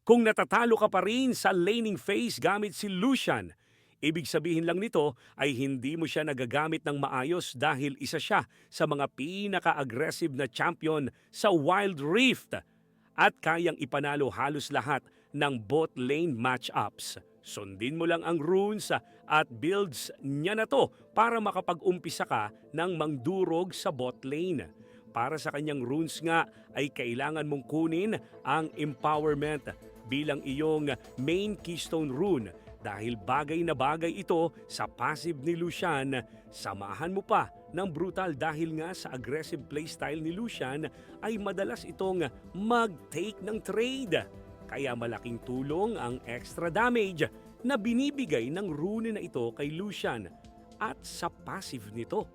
Kung natatalo ka pa rin sa laning phase gamit si Lucian, ibig sabihin lang nito ay hindi mo siya nagagamit ng maayos dahil isa siya sa mga pinaka-aggressive na champion sa Wild Rift at kayang ipanalo halos lahat ng bot lane matchups. Sundin mo lang ang runes at builds niya na to para makapag-umpisa ka ng mangdurog sa bot lane. Para sa kanyang runes nga ay kailangan mong kunin ang empowerment bilang iyong main keystone rune dahil bagay na bagay ito sa passive ni Lucian. Samahan mo pa ng brutal dahil nga sa aggressive playstyle ni Lucian ay madalas itong mag-take ng trade. Kaya malaking tulong ang extra damage na binibigay ng rune na ito kay Lucian at sa passive nito.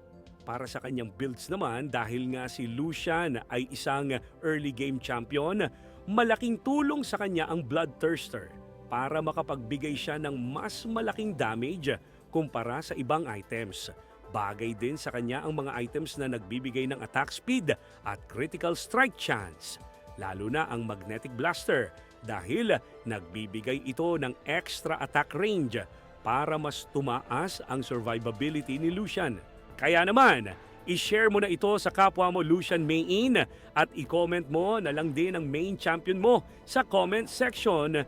Para sa kanyang builds naman dahil nga si Lucian ay isang early game champion, malaking tulong sa kanya ang Bloodthirster para makapagbigay siya ng mas malaking damage kumpara sa ibang items. Bagay din sa kanya ang mga items na nagbibigay ng attack speed at critical strike chance, lalo na ang Magnetic Blaster dahil nagbibigay ito ng extra attack range para mas tumaas ang survivability ni Lucian. Kaya naman, i-share mo na ito sa kapwa mo Lucian main at i-comment mo na lang din ang main champion mo sa comment section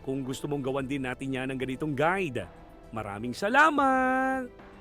kung gusto mong gawan din natin yan ng ganitong guide. Maraming salamat!